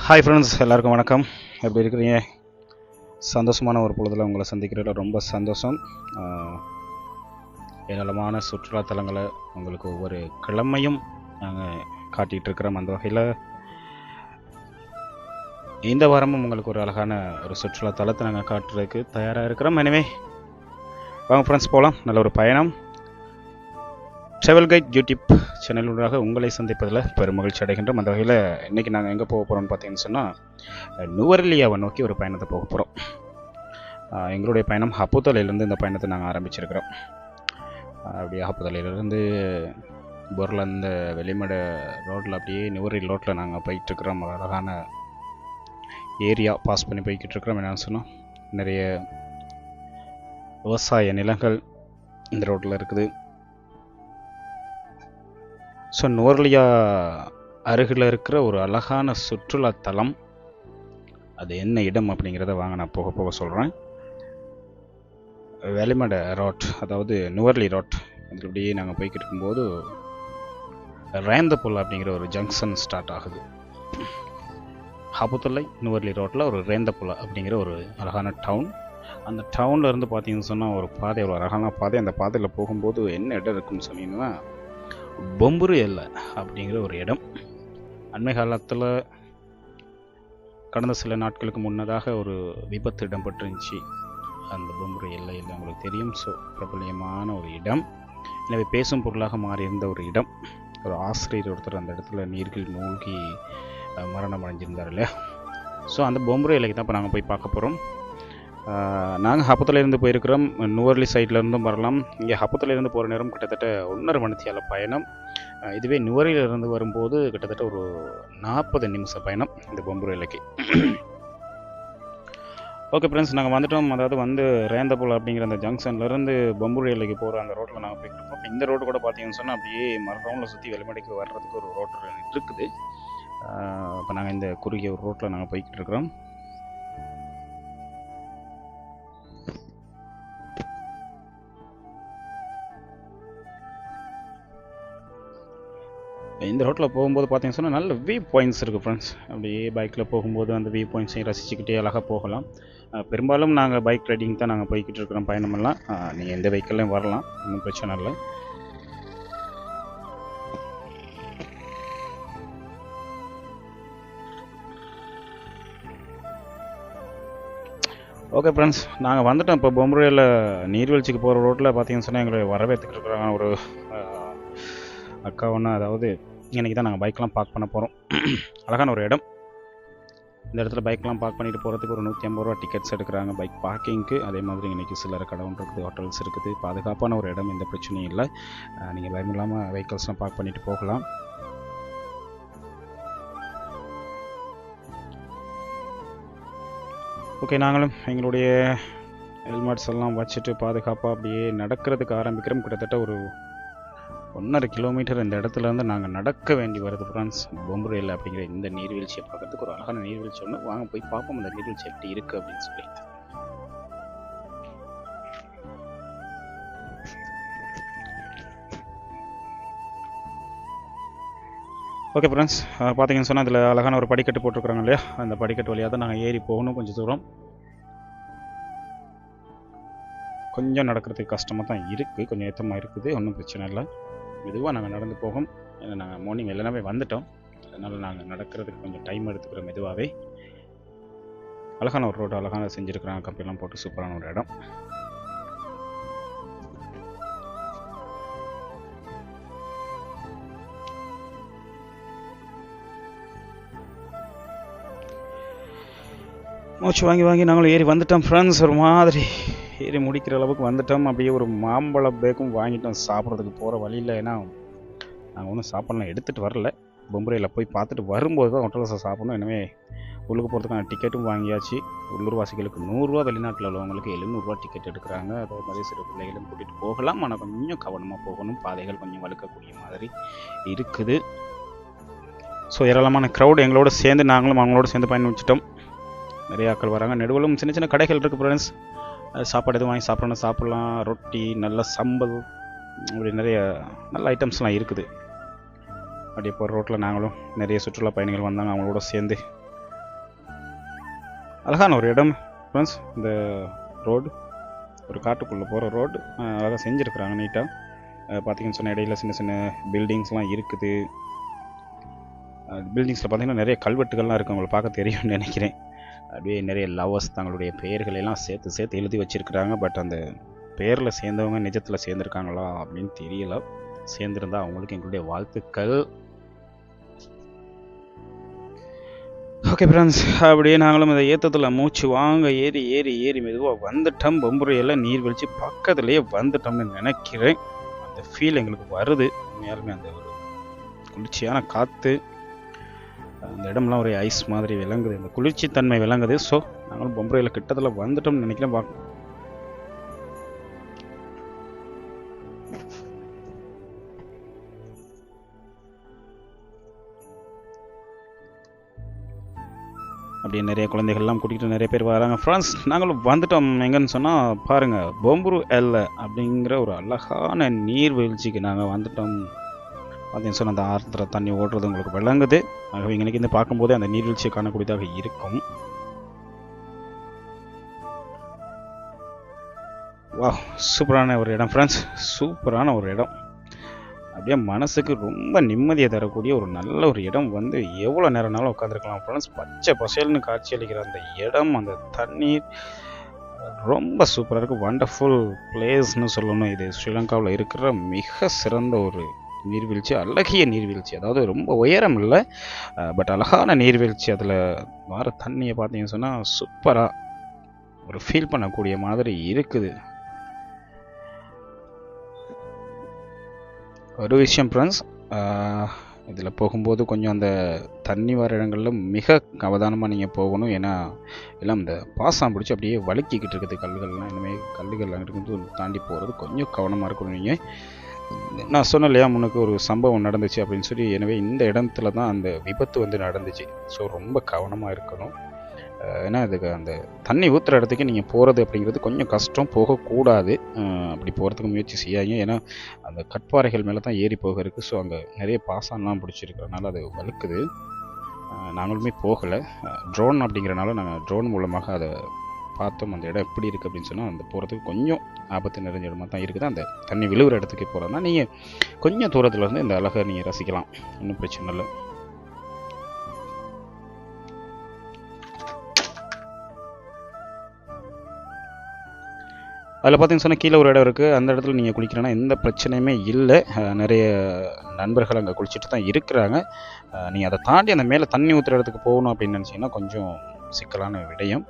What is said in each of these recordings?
Hi friends, எல்லாருக்கும் வணக்கம். எப்படி இருக்கிறீங்க? சந்தோஷமான ஒரு பொழுதில் உங்களை சந்திக்கிறதுல ரொம்ப சந்தோஷம். ஏராளமான சுற்றுலாத்தலங்களை உங்களுக்கு ஒவ்வொரு கிழமையும் நாங்கள் காட்டிகிட்டு இருக்கிறோம். அந்த வகையில் இந்த வாரமும் உங்களுக்கு ஒரு அழகான ஒரு சுற்றுலாத்தலத்தை நாங்கள் காட்டுறதுக்கு தயாராக இருக்கிறோம். எனவே வாங்க ஃப்ரெண்ட்ஸ், போகலாம். நல்ல ஒரு பயணம். ட்ராவல் கைட் யூடியூப் சேனலுடாக உங்களை சந்திப்பதில் பெரும் மகிழ்ச்சி அடைகின்றோம். அந்த வகையில் இன்றைக்கி நாங்கள் எங்கே போக போகிறோம்னு பார்த்தீங்கன்னு சொன்னால், நுவரெலியாவை நோக்கி ஒரு பயணத்தை போக போகிறோம். எங்களுடைய பயணம் ஹப்புதலையிலேருந்து இந்த பயணத்தை நாங்கள் ஆரம்பிச்சிருக்கிறோம். அப்படியே ஹப்புதலையிலேருந்து பொருளந்த வெளிமட ரோட்டில் அப்படியே நுவரெலி ரோட்டில் நாங்கள் போயிட்டுருக்குறோம். அழகான ஏரியா பாஸ் பண்ணி போய்கிட்டு இருக்கிறோம். என்னென்னு சொன்னால், நிறைய விவசாய நிலங்கள் இந்த ரோட்டில் இருக்குது. ஸோ நுவரெலியா அருகில் இருக்கிற ஒரு அழகான சுற்றுலாத்தலம், அது என்ன இடம் அப்படிங்கிறத வாங்க நான் போக போக சொல்கிறேன். வெளிமட ரோட், அதாவது நுவரெலி ரோட், அதில் இப்படியே நாங்கள் போய்கிட்டு இருக்கும்போது ரேந்தபுல் அப்படிங்கிற ஒரு ஜங்ஷன் ஸ்டார்ட் ஆகுது. ஹப்புதலை நுவரெலி ரோட்டில் ஒரு ரேந்தபுல் அப்படிங்கிற ஒரு அழகான டவுன். அந்த டவுனில் இருந்து பார்த்தீங்கன்னு சொன்னால் ஒரு பாதை, ஒரு அழகான பாதை. அந்த பாதையில் போகும்போது என்ன இடம் இருக்குன்னு சொன்னீங்கன்னா, பொம்புரு எல்லை அப்படிங்கிற ஒரு இடம். அண்மை காலத்தில் கடந்த சில நாட்களுக்கு முன்னதாக ஒரு விபத்து இடம்பெற்றுருந்துச்சு அந்த பொம்புரு எல்லையில், உங்களுக்கு தெரியும். ஸோ பிரபலியமான ஒரு இடம், எனவே பேசும் பொருளாக மாறியிருந்த ஒரு இடம். ஒரு ஆசிரியர் ஒருத்தர் அந்த இடத்துல நீர்கள் மூழ்கி மரணம் அடைஞ்சிருந்தார் இல்லையா. ஸோ அந்த பொம்புரு எல்லைக்கு தான் இப்போ நாங்கள் போய் பார்க்க போகிறோம். நாங்கள் ஹப்புதலையிலேருந்து போயிருக்கிறோம். நுவரெலி சைட்லேருந்தும் வரலாம். இங்கே ஹப்புதலையிலேருந்து போகிற நேரம் கிட்டத்தட்ட 1.5 மணித்தியால பயணம். இதுவே நுவரெலியிலேருந்து வரும்போது கிட்டத்தட்ட ஒரு 40 நிமிஷ பயணம் இந்த பொம்புரு எல்லைக்கு. ஓகே ஃப்ரெண்ட்ஸ், நாங்கள் வந்துட்டோம். அதாவது வந்து ரேந்தபுல் அப்படிங்கிற அந்த ஜங்ஷன்லேருந்து பொம்புரு எல்லைக்கு போகிற அந்த ரோட்டில் நாங்கள் போய்கிட்டு இருக்கோம். இந்த ரோடு கூட பார்த்தீங்கன்னு சொன்னால் அப்படியே ரவுண்டில் சுற்றி வெளிமடைக்கு வர்றதுக்கு ஒரு ரோடு இருக்குது. இப்போ நாங்கள் இந்த குறுகிய ஒரு ரோட்டில் நாங்கள் போய்கிட்டு இருக்கிறோம். இந்த ரோட்டில் போகும்போது பார்த்தீங்கன்னு சொன்னால் நல்ல வியூ பாயிண்ட்ஸ் இருக்குது ஃப்ரெண்ட்ஸ். அப்படியே பைக்கில் போகும்போது அந்த வியூ பாயிண்ட்ஸையும் ரசிச்சுக்கிட்டே அழகாக போகலாம். பெரும்பாலும் நாங்கள் பைக் ரைடிங் தான் நாங்கள் போய்கிட்டு இருக்கிறோம் பயணமெல்லாம். நீங்கள் எந்த வெஹிக்கிள்லையும் வரலாம், ஒன்றும் பிரச்சனை இல்லை. ஓகே ஃப்ரெண்ட்ஸ், நாங்கள் வந்துட்டோம். இப்போ பொம்புரையில் நீர்வீழ்ச்சிக்கு போகிற ரோட்டில் பார்த்தீங்கன்னு சொன்னால் எங்களை வரவேற்றுக்கிட்டு இருக்கிறாங்க ஒரு அக்கா ஒன்று. அதாவது இன்றைக்கி தான் நாங்கள் பைக்கெலாம் பார்க் பண்ண போகிறோம். அழகான ஒரு இடம். இந்த இடத்துல பைக்கெலாம் பார்க் பண்ணிட்டு போகிறதுக்கு ஒரு 150 ரூபா டிக்கெட்ஸ் எடுக்கிறாங்க பைக் பார்க்கிங்க்கு. அதே மாதிரி இன்றைக்கி சில்லறை கடை ஒன்று இருக்குது, ஹோட்டல்ஸ் இருக்குது. பாதுகாப்பான ஒரு இடம், எந்த பிரச்சனையும் இல்லை. நீங்கள் பயம் இல்லாமல் வெஹிக்கல்ஸ்லாம் பார்க் பண்ணிட்டு போகலாம். ஓகே, நாங்களும் எங்களுடைய ஹெல்மெட்ஸ் எல்லாம் வச்சுட்டு பாதுகாப்பாக அப்படியே நடக்கிறதுக்கு ஆரம்பிக்கிறோம். கிட்டத்தட்ட ஒரு 1.5 கிலோமீட்டர் இந்த இடத்துலேருந்து நாங்கள் நடக்க வேண்டி வருது ஃப்ரெண்ட்ஸ். பொம்புரு எல்லை அப்படிங்கிற இந்த நீர்வீழ்ச்சியை பார்க்கறதுக்கு ஒரு அழகான நீர்வீழ்ச்சி ஒன்று. வாங்க போய் பார்ப்போம் அந்த நீர்வீழ்ச்சி எப்படி இருக்குது அப்படின்னு சொல்லி. ஓகே ஃப்ரெண்ட்ஸ், பார்த்தீங்கன்னு சொன்னால் அதில் அழகான ஒரு படிக்கட்டு போட்டிருக்கிறாங்க இல்லையா. அந்த படிக்கட்டு வழியாக தான் நாங்கள் ஏறி போகணும். கொஞ்சம் தூரம் கொஞ்சம் நடக்கிறதுக்கு கஷ்டமாக தான் இருக்குது, கொஞ்சம் ஏற்றமாக இருக்குது, ஒன்றும் பிரச்சனை இல்லை. மெதுவாக நாங்கள் நடந்து போகும். ஏன்னா நாங்கள் மார்னிங் எல்லாமே வந்துட்டோம், அதனால் நாங்கள் நடக்கிறதுக்கு கொஞ்சம் டைம் எடுத்துக்கிறோம் மெதுவாகவே. அழகான ஒரு ரோடு, அழகான செஞ்சுருக்குறாங்க, கம்பியெல்லாம் போட்டு சூப்பரான ஒரு இடம். மூச்சு வாங்கி வாங்கி நாங்களும் ஏறி வந்துட்டோம் ஃப்ரெண்ட்ஸ். ஒரு மாதிரி ஏறி முடிக்கிற அளவுக்கு வந்துட்டோம். அப்படியே ஒரு மாம்பழ பேக்கும் வாங்கிட்டோம் சாப்பிட்றதுக்கு போகிற வழியில். ஏன்னா நாங்கள் ஒன்றும் சாப்பாடுலாம் எடுத்துகிட்டு வரல, பொம்புரையில் போய் பார்த்துட்டு வரும்போது தான் ஹோட்டல்ஸை சாப்பிடணும். எனவே உள்ளுக்கு போகிறதுக்கான டிக்கெட்டும் வாங்கியாச்சு. உள்ளூர்வாசிகளுக்கு 100 ரூபா, வெளிநாட்டில் உள்ளவங்களுக்கு 700 ரூபா டிக்கெட் எடுக்கிறாங்க. அதே மாதிரி சிறு பிள்ளைகளும் கூட்டிகிட்டு போகலாம், ஆனால் கொஞ்சம் கவனமாக போகணும். பாதைகள் கொஞ்சம் வழுக்கக்கூடிய மாதிரி இருக்குது. ஸோ ஏராளமான க்ரௌட் எங்களோட சேர்ந்து நாங்களும் அவங்களோட சேர்ந்து பயணிச்சிட்டோம். நிறைய ஆட்கள் வராங்க. நடுவிலும் சின்ன சின்ன கடைகள் இருக்குது ஃப்ரெண்ட்ஸ். சாப்பாடு எதுவும் வாங்கி சாப்பிடணும், சாப்பிட்லாம். ரொட்டி, நல்ல சம்பல், அப்படி நிறைய நல்ல ஐட்டம்ஸ்லாம் இருக்குது. அப்படியே போகிற ரோட்டில் நாங்களும் நிறைய சுற்றுலா பயணிகள் வந்தாங்க, அவங்களோட சேர்ந்து அழகான ஒரு இடம் ஃப்ரெண்ட்ஸ். இந்த ரோடு ஒரு காட்டுக்குள்ளே போகிற ரோடு அழகாக செஞ்சுருக்குறாங்க நீட்டாக. பார்த்தீங்கன்னு சொன்ன இடையில சின்ன சின்ன பில்டிங்ஸ்லாம் இருக்குது. பில்டிங்ஸில் பார்த்தீங்கன்னா நிறைய கல்வெட்டுகள்லாம் இருக்குது, உங்களை பார்க்க தெரியும்னு நினைக்கிறேன். அப்படியே நிறைய லவர்ஸ் தங்களுடைய பெயர்களெல்லாம் சேர்த்து சேர்த்து எழுதி வச்சுருக்குறாங்க. பட் அந்த பேரில் சேர்ந்தவங்க நிஜத்தில் சேர்ந்துருக்காங்களா அப்படின்னு தெரியல. சேர்ந்துருந்தா அவங்களுக்கு எங்களுடைய வாழ்த்துக்கள். ஓகே ஃப்ரெண்ட்ஸ், அப்படியே நாங்களும் இந்த ஏற்றத்தில் மூச்சு வாங்க ஏறி ஏறி ஏறி மெதுவாக வந்துட்டோம். பொம்புரையெல்லாம் நீர்வீழ்ச்சி பக்கத்துலேயே வந்துட்டோம்னு நினைக்கிறேன். அந்த ஃபீல் எங்களுக்கு வருது. உண்மையாலுமே அந்த ஒரு குளிர்ச்சியான காற்று, அந்த இடம்லாம் ஒரு ஐஸ் மாதிரி விளங்குது, அந்த குளிர்ச்சி தன்மை விளங்குது. ஸோ நாங்களும் பொம்புரையில் கிட்டத்தில் வந்துட்டோம்னு நினைக்கிறேன். பார்க்கணும். அப்படியே நிறைய குழந்தைகள்லாம் கூட்டிகிட்டு நிறைய பேர் வராங்க ஃப்ரெண்ட்ஸ். நாங்களும் வந்துட்டோம். எங்கன்னு சொன்னால் பாருங்கள், பொம்புரு எல்லை அப்படிங்கிற ஒரு அழகான நீர்வீழ்ச்சிக்கு நாங்கள் வந்துட்டோம். பார்த்தீங்கன்னு சொன்னால் அந்த ஆற்றுல தண்ணி ஓடுறது உங்களுக்கு விளங்குது. ஆகவே இன்றைக்கி இந்த பார்க்கும்போதே அந்த நீர்வீழ்ச்சியை காணக்கூடியதாக இருக்கும். வா, சூப்பரான ஒரு இடம் ஃப்ரெண்ட்ஸ், சூப்பரான ஒரு இடம். அப்படியே மனசுக்கு ரொம்ப நிம்மதியை தரக்கூடிய ஒரு நல்ல ஒரு இடம். வந்து எவ்வளோ நேரம்னாலும் உட்காந்துருக்கலாம் ஃப்ரெண்ட்ஸ். பச்சை பசேல்னு காட்சி அளிக்கிற அந்த இடம், அந்த தண்ணீர் ரொம்ப சூப்பராக இருக்குது. வண்டர்ஃபுல் பிளேஸ்னு சொல்லணும். இது ஸ்ரீலங்காவில் இருக்கிற மிக சிறந்த ஒரு நீர்வீழ்ச்சி, அழகிய நீர்வீழ்ச்சி. அதாவது ரொம்ப உயரம் இல்லை, பட் அழகான நீர்வீழ்ச்சி. அதில் வர தண்ணியை பார்த்தீங்கன்னு சொன்னால் சூப்பராக ஒரு ஃபீல் பண்ணக்கூடிய மாதிரி இருக்குது. ஒரு விஷயம் ஃப்ரெண்ட்ஸ், இதில் போகும்போது கொஞ்சம் அந்த தண்ணி வர இடங்களில் மிக அவதானமாக நீங்கள் போகணும். ஏன்னா எல்லாம் இந்த பாசம் பிடிச்சி அப்படியே வழுக்கிக்கிட்டு இருக்குது கல்லுகள்லாம். இனிமேல் கல்லுகள்லாம் இருக்குது, தாண்டி போகிறது கொஞ்சம் கவனமாக இருக்கணும். நீங்கள் நான் சொன்னேன் இல்லையா, முன்னுக்கு ஒரு சம்பவம் நடந்துச்சு அப்படின்னு சொல்லி. எனவே இந்த இடத்துல தான் அந்த விபத்து வந்து நடந்துச்சு. ஸோ ரொம்ப கவனமாக இருக்கணும். ஏன்னா இதுக்கு அந்த தண்ணி ஊற்றுற இடத்துக்கு நீங்கள் போகிறது அப்படிங்கிறது கொஞ்சம் கஷ்டம், போகக்கூடாது. அப்படி போகிறதுக்கு முயற்சி செய்யாங்க. ஏன்னா அந்த கட்பாறைகள் மேலே தான் ஏறி போக இருக்குது. ஸோ அங்கே நிறைய பாசம்லாம் பிடிச்சிருக்கிறதுனால அது வழுக்குது. நாங்களுமே போகலை. ட்ரோன் அப்படிங்கிறனால நாங்கள் ட்ரோன் மூலமாக அதை பார்த்தோம். அந்த இடம் எப்படி இருக்குது அப்படின்னு சொன்னால், அந்த போகிறதுக்கு கொஞ்சம் ஆபத்து நிறைஞ்ச இடமா தான் இருக்குது. அந்த தண்ணி விழுகிற இடத்துக்கு போகிறதுனா நீங்கள் கொஞ்சம் தூரத்தில் இருந்து இந்த அழகை நீங்கள் ரசிக்கலாம், ஒன்றும் பிரச்சனை இல்லை. அதில் பார்த்தீங்கன்னு சொன்னால் கீழே ஒரு இடம் இருக்குது. அந்த இடத்துல நீங்கள் குளிக்கிறேன்னா எந்த பிரச்சனையுமே இல்லை. நிறைய நண்பர்கள் அங்கே குளிச்சுட்டு தான் இருக்கிறாங்க. நீங்கள் அதை தாண்டி அந்த மேலே தண்ணி ஊற்றுற இடத்துக்கு போகணும் அப்படின்னு நினச்சிங்கன்னா கொஞ்சம் சிக்கலான விடயம்.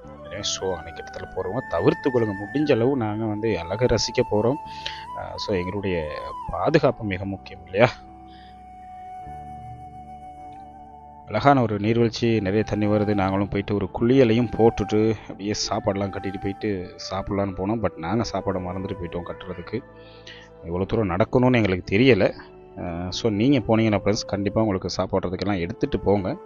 ஸோ அன்றைக்கி இடத்துல போகிறவங்க தவிர்த்து கொள்ளுங்க. முடிஞ்ச அளவு நாங்கள் வந்து அழகை ரசிக்க போகிறோம். ஸோ எங்களுடைய பாதுகாப்பு மிக முக்கியம் இல்லையா. அழகான ஒரு நீர்வீழ்ச்சி, நிறைய தண்ணி வருது. நாங்களும் போயிட்டு ஒரு குளியலையும் போட்டுட்டு அப்படியே சாப்பாடெலாம் கட்டிட்டு போயிட்டு சாப்பிட்லான்னு போனோம். பட் நாங்கள் சாப்பாடை மறந்துட்டு போயிட்டோம் கட்டுறதுக்கு. இவ்வளோ தூரம் நடக்கணும்னு எங்களுக்கு தெரியலை. ஸோ நீங்கள் போனீங்கன்னா ஃப்ரெண்ட்ஸ் கண்டிப்பாக உங்களுக்கு சாப்பிட்றதுக்கெல்லாம் எடுத்துகிட்டு போங்க.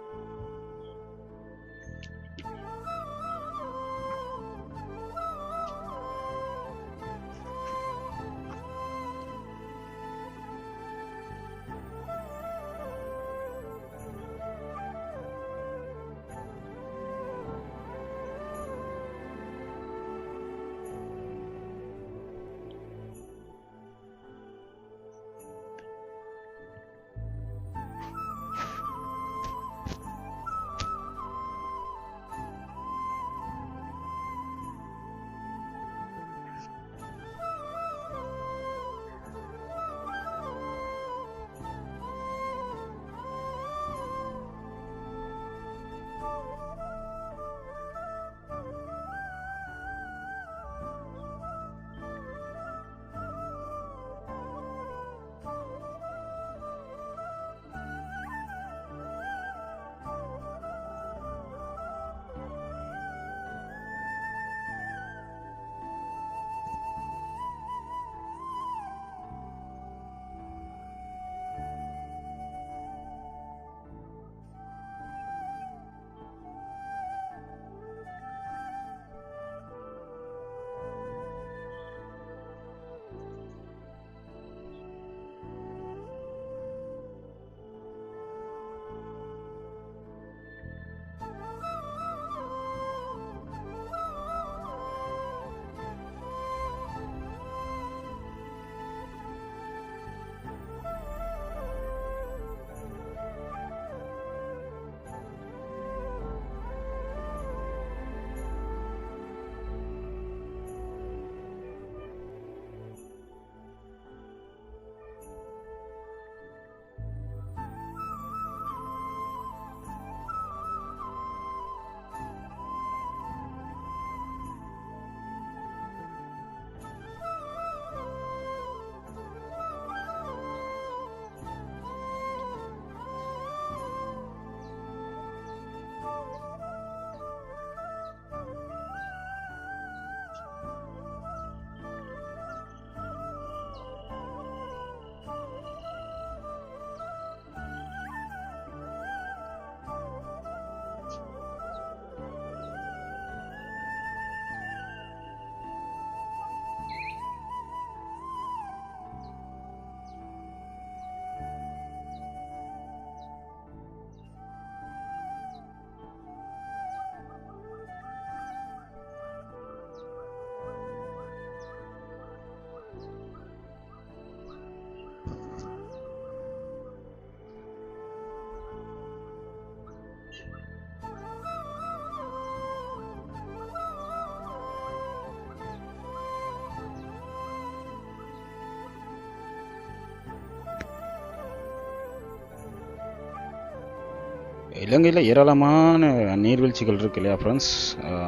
இலங்கையில் ஏராளமான நீர்வீழ்ச்சிகள் இருக்கு இல்லையா ஃப்ரெண்ட்ஸ்.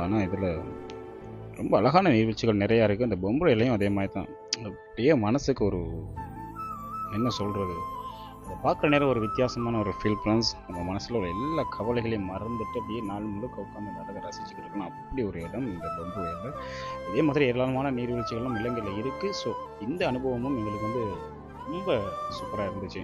ஆனால் இதில் ரொம்ப அழகான நீர்வீழ்ச்சிகள் நிறையா இருக்குது. அந்த பொம்பரையிலையும் அதே மாதிரி தான். அப்படியே மனசுக்கு ஒரு என்ன சொல்கிறது, அதை பார்க்குற நேரம் ஒரு வித்தியாசமான ஒரு ஃபீல் ஃப்ரெண்ட்ஸ். நம்ம மனசில் உள்ள எல்லா கவலைகளையும் மறந்துட்டு அப்படியே நாள் முழுக்க உட்காந்து அதை ரசிச்சுக்கிட்டு இருக்கலாம். அப்படி ஒரு இடம் இந்த பொம்பரையில். இதே மாதிரி ஏராளமான நீர்வீழ்ச்சிகளும் இலங்கையில் இருக்குது. ஸோ இந்த அனுபவமும் எங்களுக்கு வந்து ரொம்ப சூப்பராக இருந்துச்சு.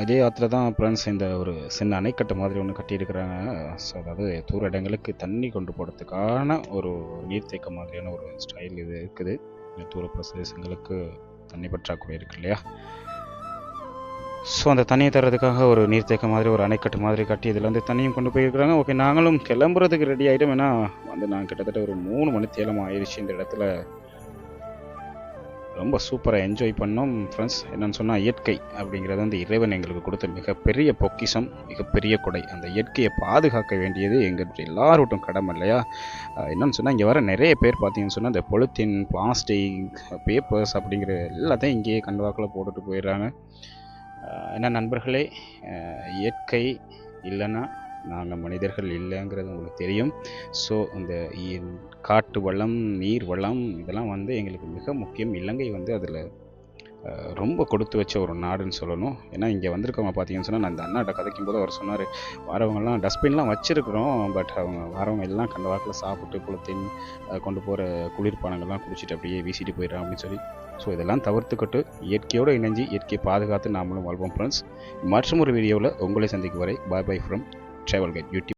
இதே ஆற்றுல தான் ஃப்ரெண்ட்ஸ் இந்த ஒரு சின்ன அணைக்கட்டு மாதிரி ஒன்று கட்டியிருக்கிறாங்க. ஸோ அதாவது தூர இடங்களுக்கு தண்ணி கொண்டு போகிறதுக்கான ஒரு நீர்த்தேக்கம் மாதிரியான ஒரு ஸ்டைல் இது இருக்குது. தூர பிரதேசங்களுக்கு தண்ணி பற்றாக்குறை இருக்கு இல்லையா. ஸோ அந்த தண்ணியை தர்றதுக்காக ஒரு நீர்த்தேக்கம் மாதிரி ஒரு அணைக்கட்டு மாதிரி கட்டி இதில் வந்து தண்ணியும் கொண்டு போயிருக்கிறாங்க. ஓகே, நாங்களும் கிளம்புறதுக்கு ரெடி ஆகிட்டோம். ஏன்னா வந்து நான் கிட்டத்தட்ட ஒரு 3 மணி தேலம் ஆயிடுச்சு இந்த இடத்துல. ரொம்ப சூப்பராக என்ஜாய் பண்ணோம் ஃப்ரெண்ட்ஸ். என்னென்னு சொன்னால் இயற்கை அப்படிங்கிறது வந்து இறைவன் எங்களுக்கு கொடுத்த மிகப்பெரிய பொக்கிஷம், மிகப்பெரிய கொடை. அந்த இயற்கையை பாதுகாக்க வேண்டியது எங்கள் எல்லாரோட்டும் கடமை இல்லையா. என்னென்னு சொன்னால் இங்கே வர நிறைய பேர் பார்த்தீங்கன்னு சொன்னால் இந்த பொலித்தீன், பிளாஸ்டிக், பேப்பர்ஸ் அப்படிங்கிற எல்லாத்தையும் இங்கேயே கண்டவாக்கில் போட்டுட்டு போயிடுறாங்க. என்ன நண்பர்களே, இயற்கை இல்லைன்னா நாங்கள் மனிதர்கள் இல்லைங்கிறது உங்களுக்கு தெரியும். ஸோ இந்த காட்டு வளம், நீர் வளம் இதெல்லாம் வந்து எங்களுக்கு மிக முக்கியம். இலங்கை வந்து அதில் ரொம்ப கொடுத்து வச்ச ஒரு நாடுன்னு சொல்லணும். ஏன்னா இங்கே வந்திருக்கவங்க பார்த்தீங்கன்னு சொன்னால், நான் இந்த அண்ணாட்ட கதைக்கும் போது அவர் சொன்னார், வரவங்கெல்லாம் டஸ்ட்பின்லாம் வச்சுருக்குறோம், பட் அவங்க வரவங்க எல்லாம் கண்ட வாக்கில் சாப்பிட்டு பொலித்தீன் கொண்டு போகிற குளிர்பானங்கள்லாம் குடிச்சிட்டு அப்படியே வீசிட்டு போயிடுறாங்க அப்படின்னு சொல்லி. ஸோ இதெல்லாம் தவிர்த்துக்கிட்டு இயற்கையோடு இணைஞ்சு இயற்கையை பாதுகாத்து நாமளும் வாழ்வோம் ஃப்ரெண்ட்ஸ். மற்றும் ஒரு வீடியோவில் உங்களை சந்திக்கும் வரை bye bye from travel guide YouTube.